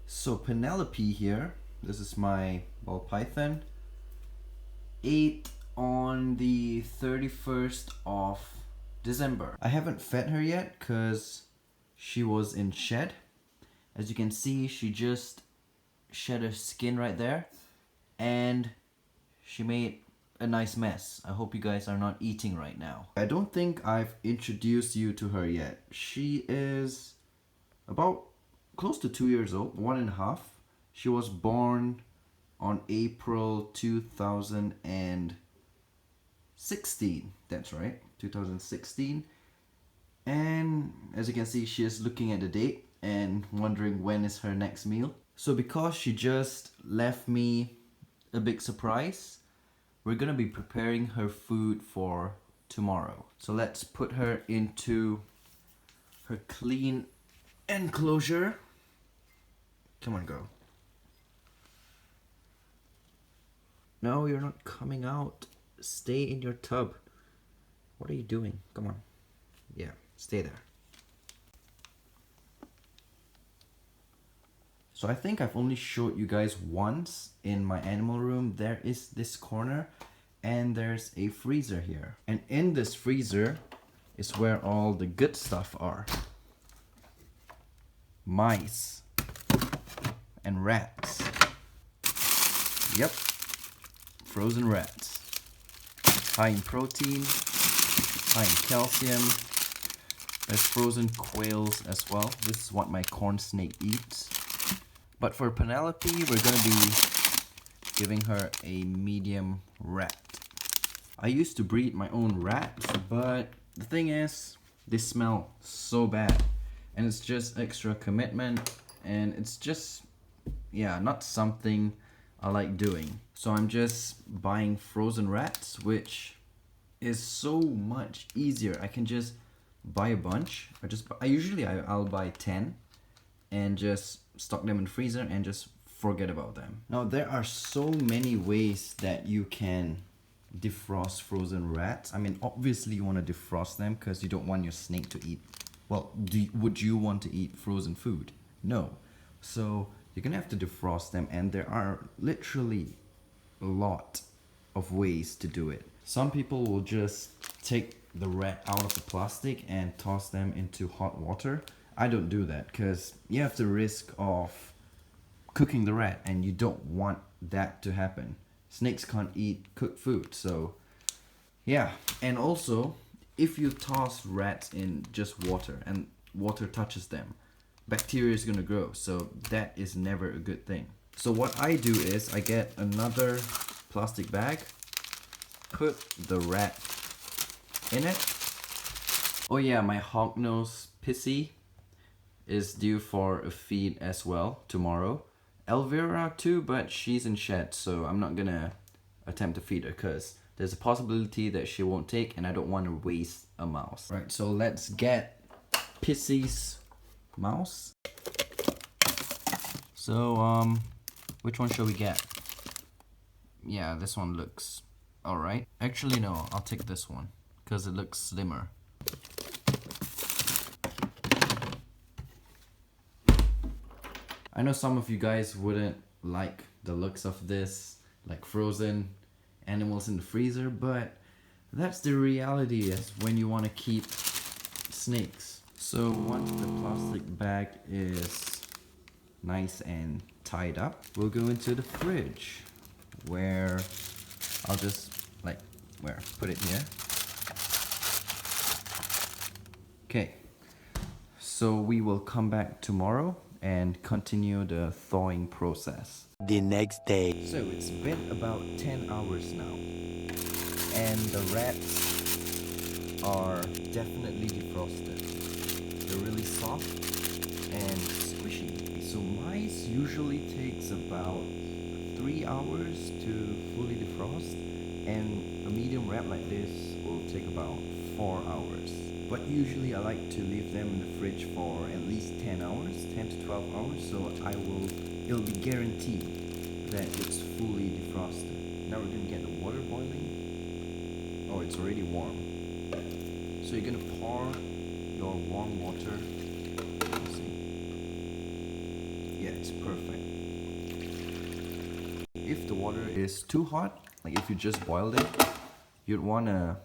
So Penelope here, this is my ball python, ate on the 31st of December. I haven't fed her yet because she was in shed. As you can see, she just shed her skin right there and she made a nice mess. I hope you guys are not eating right now. I don't think I've introduced you to her yet. She is about close to 2 years old, 1.5. She was born on April 2016. That's right, 2016. And as you can see, she is looking at the date and wondering when is her next meal. So because she just left me a big surprise, we're gonna be preparing her food for tomorrow. So let's put her into her clean enclosure. Come on, girl. No, you're not coming out. Stay in your tub. What are you doing? Come on. Yeah, stay there. So I think I've only showed you guys once in my animal room. There is this corner and there's a freezer here. And in this freezer is where all the good stuff are. Mice and rats. Yep, frozen rats. High in protein, high in calcium. There's frozen quails as well. This is what my corn snake eats. But for Penelope, we're gonna be giving her a medium rat. I used to breed my own rats, but the thing is, they smell so bad. And it's just extra commitment, and it's just, yeah, not something I like doing. So I'm just buying frozen rats, which is so much easier. I can just buy a bunch. I'll buy 10 and just stock them in the freezer and just forget about them. Now there are so many ways that you can defrost frozen rats. I mean, obviously you want to defrost them because you don't want your snake to eat. Well, would you want to eat frozen food? No. So you're gonna have to defrost them, and there are literally a lot of ways to do it. Some people will just take the rat out of the plastic and toss them into hot water. I don't do that because you have the risk of cooking the rat, and you don't want that to happen. Snakes can't eat cooked food, so yeah. And also, if you toss rats in just water and water touches them, bacteria is gonna grow, so that is never a good thing. So what I do is I get another plastic bag, put the rat in it. Oh yeah, my hognose Pissy is due for a feed as well tomorrow. Elvira too, but she's in shed, so I'm not gonna attempt to feed her because there's a possibility that she won't take, and I don't want to waste a mouse. Right, so let's get Pissy's mouse. So which one shall we get? Yeah, this one looks alright. Actually no, I'll take this one because it looks slimmer. I know some of you guys wouldn't like the looks of this, like frozen animals in the freezer, but that's the reality is when you want to keep snakes. So once the plastic bag is nice and tied up, we'll go into the fridge where I'll just put it here. Okay, so we will come back tomorrow and continue the thawing process. The next day. So it's been about 10 hours now, and the rats are definitely defrosted. They're really soft and squishy. So mice usually takes about 3 hours to fully defrost, and a medium rat like this will take about 4 hours. But usually I like to leave them in the fridge for at least 10 hours, 10 to 12 hours, so it'll be guaranteed that it's fully defrosted. Now we're gonna get the water boiling. Oh, it's already warm. So you're gonna pour your warm water. Yeah, it's perfect. If the water is too hot, like if you just boiled it, you'd want to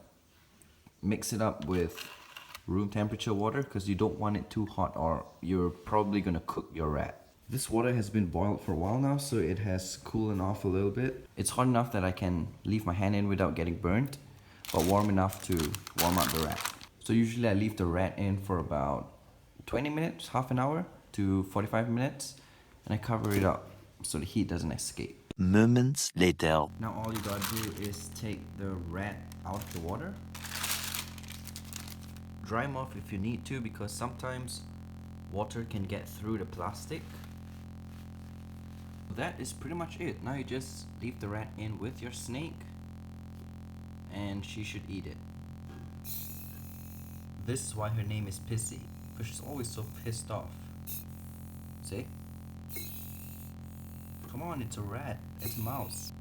mix it up with room temperature water because you don't want it too hot or you're probably going to cook your rat. This water has been boiled for a while now, so it has cooling off a little bit. It's hot enough that I can leave my hand in without getting burnt, but warm enough to warm up the rat. So usually I leave the rat in for about 20 minutes, half an hour to 45 minutes, and I cover it up so the heat doesn't escape. Moments later. Now all you gotta do is take the rat out of the water. Dry them off if you need to, because sometimes water can get through the plastic. That is pretty much it. Now you just leave the rat in with your snake and she should eat it. This is why her name is Pissy, because she's always so pissed off. See? Come on, it's a rat. It's a mouse.